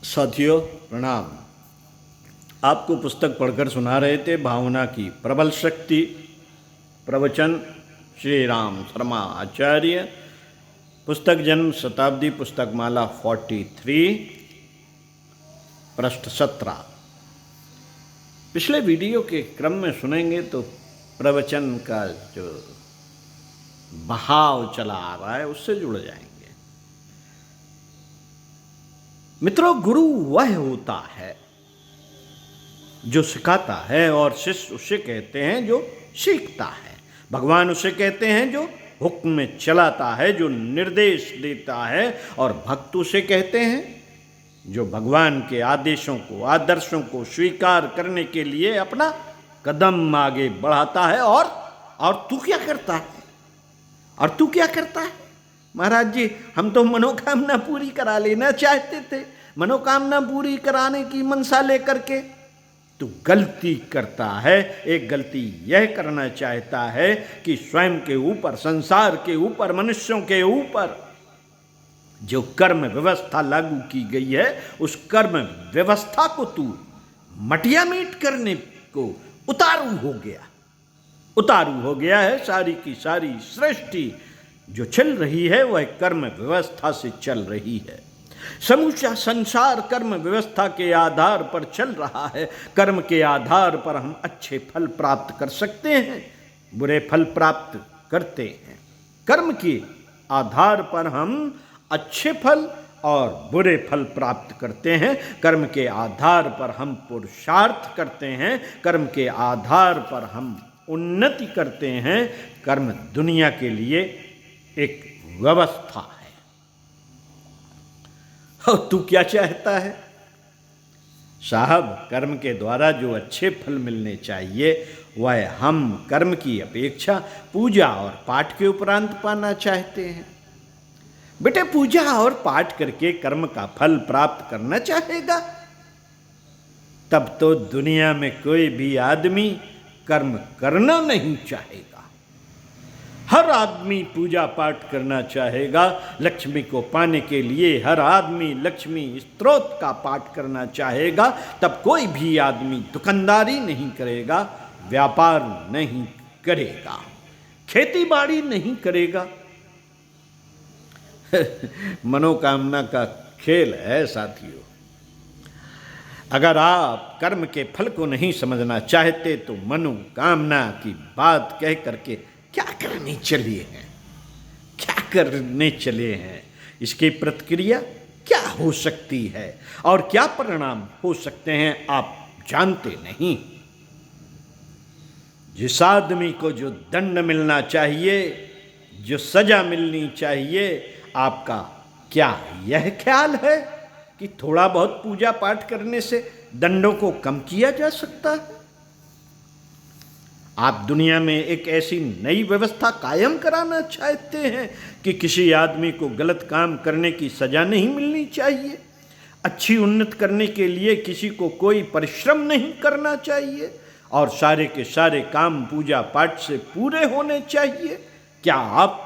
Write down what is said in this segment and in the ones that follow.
साथियों प्रणाम। आपको पुस्तक पढ़कर सुना रहे थे भावना की प्रबल शक्ति, प्रवचन श्री राम शर्मा आचार्य, पुस्तक जन्म शताब्दी पुस्तक माला 43, पृष्ठ 17। पिछले वीडियो के क्रम में सुनेंगे तो प्रवचन का जो बहाव चला आ रहा है उससे जुड़ जाएंगे। मित्रों, गुरु वह होता है जो सिखाता है और शिष्य उसे कहते हैं जो सीखता है। भगवान उसे कहते हैं जो हुक्म में चलाता है, जो निर्देश देता है, और भक्त उसे कहते हैं जो भगवान के आदेशों को, आदर्शों को स्वीकार करने के लिए अपना कदम आगे बढ़ाता है। और तू क्या करता है? और तू क्या करता है? महाराज जी, हम तो मनोकामना पूरी करा लेना चाहते थे, मनोकामना पूरी कराने की मनसा लेकर के तू गलती करता है। एक गलती यह करना चाहता है कि स्वयं के ऊपर, संसार के ऊपर, मनुष्यों के ऊपर जो कर्म व्यवस्था लागू की गई है उस कर्म व्यवस्था को तू मटिया मीट करने को उतारू हो गया है। सारी की सारी सृष्टि जो चल रही है वह कर्म व्यवस्था से चल रही है। समूचा संसार कर्म व्यवस्था के आधार पर चल रहा है। कर्म के आधार पर हम अच्छे फल प्राप्त कर सकते हैं, बुरे फल प्राप्त करते हैं। कर्म के आधार पर हम अच्छे फल और बुरे फल प्राप्त करते हैं। कर्म के आधार पर हम पुरुषार्थ करते हैं, कर्म के आधार पर हम उन्नति करते हैं। कर्म दुनिया के लिए एक व्यवस्था है। और तू क्या चाहता है? साहब, कर्म के द्वारा जो अच्छे फल मिलने चाहिए वह हम कर्म की अपेक्षा पूजा और पाठ के उपरांत पाना चाहते हैं। बेटे, पूजा और पाठ करके कर्म का फल प्राप्त करना चाहेगा तब तो दुनिया में कोई भी आदमी कर्म करना नहीं चाहेगा। हर आदमी पूजा पाठ करना चाहेगा। लक्ष्मी को पाने के लिए हर आदमी लक्ष्मी स्तोत्र का पाठ करना चाहेगा। तब कोई भी आदमी दुकानदारी नहीं करेगा, व्यापार नहीं करेगा, खेती बाड़ी नहीं करेगा। मनोकामना का खेल है साथियों। अगर आप कर्म के फल को नहीं समझना चाहते तो मनोकामना की बात कह करके क्या करने चले हैं? इसकी प्रतिक्रिया क्या हो सकती है और क्या परिणाम हो सकते हैं आप जानते नहीं। जिस आदमी को जो दंड मिलना चाहिए, जो सजा मिलनी चाहिए, आपका क्या यह ख्याल है कि थोड़ा बहुत पूजा पाठ करने से दंडों को कम किया जा सकता है? आप दुनिया में एक ऐसी नई व्यवस्था कायम कराना चाहते हैं कि किसी आदमी को गलत काम करने की सजा नहीं मिलनी चाहिए, अच्छी उन्नति करने के लिए किसी को कोई परिश्रम नहीं करना चाहिए और सारे के सारे काम पूजा पाठ से पूरे होने चाहिए। क्या आप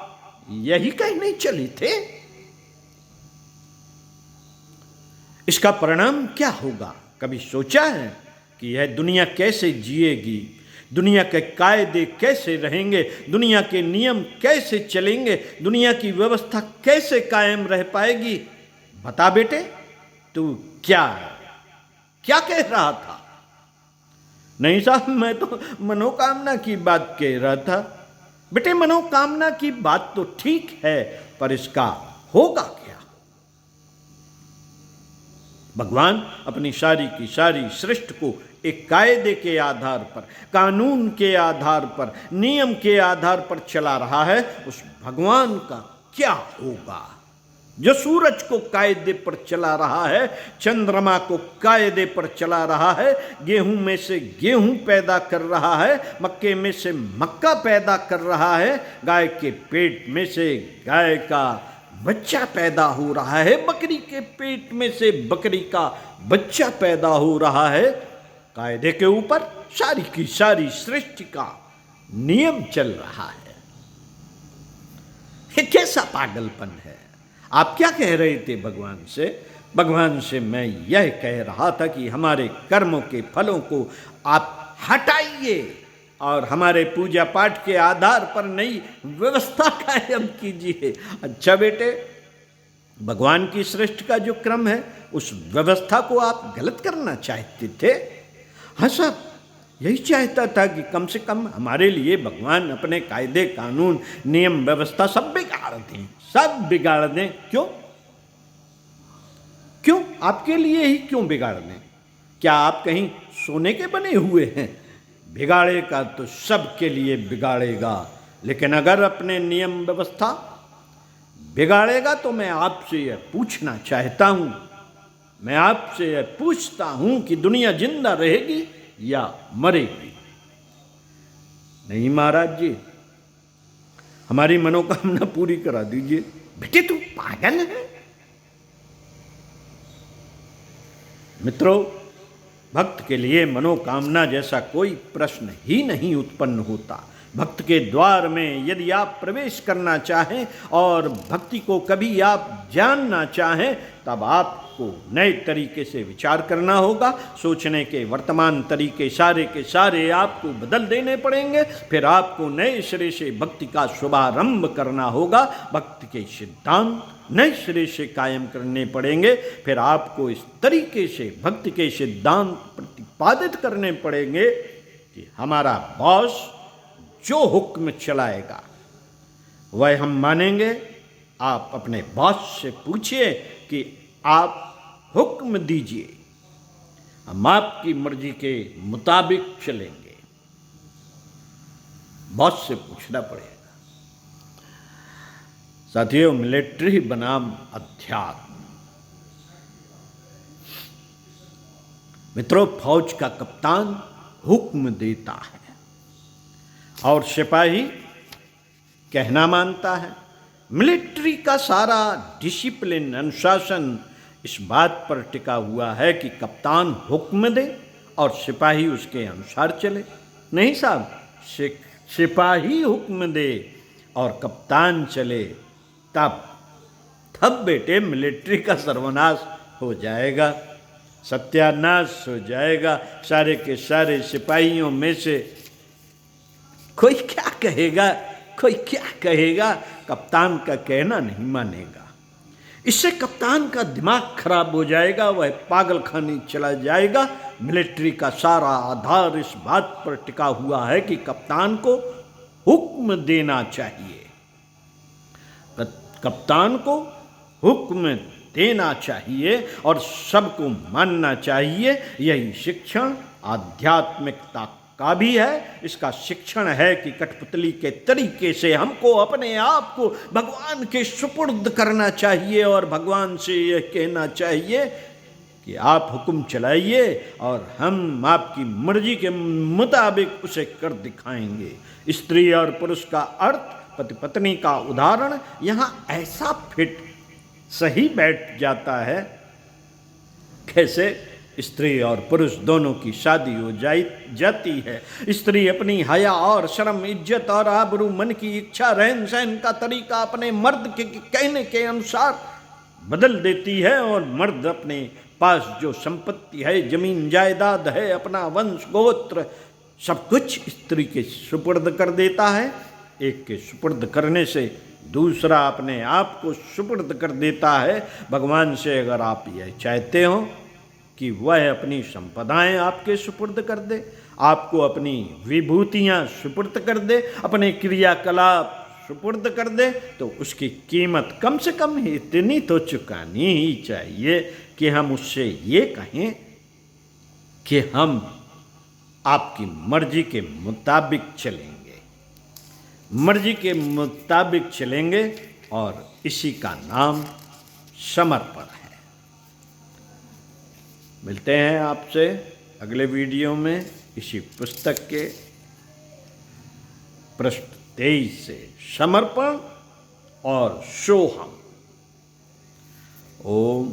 यही कहने चले थे? इसका परिणाम क्या होगा? कभी सोचा है कि यह दुनिया कैसे जिएगी? दुनिया के कायदे कैसे रहेंगे? दुनिया के नियम कैसे चलेंगे? दुनिया की व्यवस्था कैसे कायम रह पाएगी? बता बेटे, तू क्या कह रहा था? नहीं साहब, मैं तो मनोकामना की बात कह रहा था। बेटे, मनोकामना की बात तो ठीक है, पर इसका होगा क्या? भगवान अपनी सारी की सारी सृष्टि को एक कायदे के आधार पर, कानून के आधार पर, नियम के आधार पर चला रहा है। उस भगवान का क्या होगा जो सूरज को कायदे पर चला रहा है, चंद्रमा को कायदे पर चला रहा है, गेहूं में से गेहूं पैदा कर रहा है, मक्के में से मक्का पैदा कर रहा है, गाय के पेट में से गाय का बच्चा पैदा हो रहा है, बकरी के पेट में से बकरी का बच्चा पैदा हो रहा है। कायदे के ऊपर सारी की सारी सृष्टि का नियम चल रहा है। ये कैसा पागलपन है? आप क्या कह रहे थे भगवान से? भगवान से मैं यह कह रहा था कि हमारे कर्मों के फलों को आप हटाइए और हमारे पूजा पाठ के आधार पर नई व्यवस्था कायम कीजिए। अच्छा बेटे, भगवान की सृष्टि का जो क्रम है उस व्यवस्था को आप गलत करना चाहते थे। हाँ साहब, यही चाहता था कि कम से कम हमारे लिए भगवान अपने कायदे कानून नियम व्यवस्था सब बिगाड़ दें, सब बिगाड़ दें। क्यों क्यों आपके लिए ही क्यों बिगाड़ दें? क्या आप कहीं सोने के बने हुए हैं? बिगाड़ेगा तो सबके लिए बिगाड़ेगा, लेकिन अगर अपने नियम व्यवस्था बिगाड़ेगा तो मैं आपसे यह पूछना चाहता हूं, मैं आपसे यह पूछता हूं कि दुनिया जिंदा रहेगी या मरेगी? नहीं महाराज जी, हमारी मनोकामना पूरी करा दीजिए। बेटे तू पागल है? मित्रों, भक्त के लिए मनोकामना जैसा कोई प्रश्न ही नहीं उत्पन्न होता। भक्त के द्वार में यदि आप प्रवेश करना चाहें और भक्ति को कभी आप जानना चाहें, तब आपको नए तरीके से विचार करना होगा। सोचने के वर्तमान तरीके सारे के सारे आपको बदल देने पड़ेंगे। फिर आपको नए सिरे से भक्ति का शुभारंभ करना होगा। भक्ति के सिद्धांत नए सिरे से कायम करने पड़ेंगे। फिर आपको इस तरीके से भक्ति के सिद्धांत प्रतिपादित करने पड़ेंगे कि हमारा बॉस जो हुक्म चलाएगा वह हम मानेंगे। आप अपने बॉस से पूछिए कि आप हुक्म दीजिए, हम आपकी मर्जी के मुताबिक चलेंगे। बॉस से पूछना पड़ेगा। साथियों, मिलिट्री बनाम अध्यात्म। मित्रों, फौज का कप्तान हुक्म देता है और सिपाही कहना मानता है। मिलिट्री का सारा डिसिप्लिन, अनुशासन इस बात पर टिका हुआ है कि कप्तान हुक्म दे और सिपाही उसके अनुसार चले। नहीं साहब, सिपाही हुक्म दे और कप्तान चले, तब बेटे मिलिट्री का सर्वनाश हो जाएगा, सत्यानाश हो जाएगा। सारे के सारे सिपाहियों में से कोई क्या कहेगा, कोई क्या कहेगा, कप्तान का कहना नहीं मानेगा। इससे कप्तान का दिमाग खराब हो जाएगा, वह पागल खाने चला जाएगा। मिलिट्री का सारा आधार इस बात पर टिका हुआ है कि कप्तान को हुक्म देना चाहिए, कप्तान को हुक्म देना चाहिए और सबको मानना चाहिए। यही शिक्षण आध्यात्मिकता का भी है। इसका शिक्षण है कि कठपुतली के तरीके से हमको अपने आप को भगवान के सुपुर्द करना चाहिए और भगवान से यह कहना चाहिए कि आप हुक्म चलाइए और हम आपकी मर्जी के मुताबिक उसे कर दिखाएंगे। स्त्री और पुरुष का अर्थ, पति पत्नी का उदाहरण यहाँ ऐसा फिट सही बैठ जाता है। कैसे? स्त्री और पुरुष दोनों की शादी हो जाती है। स्त्री अपनी हया और शर्म, इज्जत और आबरू, मन की इच्छा, रहन सहन का तरीका अपने मर्द के कहने के अनुसार बदल देती है और मर्द अपने पास जो संपत्ति है, जमीन जायदाद है, अपना वंश गोत्र, सब कुछ स्त्री के सुपुर्द कर देता है। एक के सुपुर्द करने से दूसरा अपने आप को सुपुर्द कर देता है। भगवान से अगर आप यह चाहते हो कि वह अपनी संपदाएं आपके सुपुर्द कर दे, आपको अपनी विभूतियां सुपुर्द कर दे, अपने क्रियाकलाप सुपुर्द कर दे, तो उसकी कीमत कम से कम इतनी तो चुकानी ही चाहिए कि हम उससे ये कहें कि हम आपकी मर्जी के मुताबिक चलेंगे, मर्जी के मुताबिक चलेंगे। और इसी का नाम समर्पण है। मिलते हैं आपसे अगले वीडियो में इसी पुस्तक के पृष्ठ 23 से, समर्पण और सोहम। ओम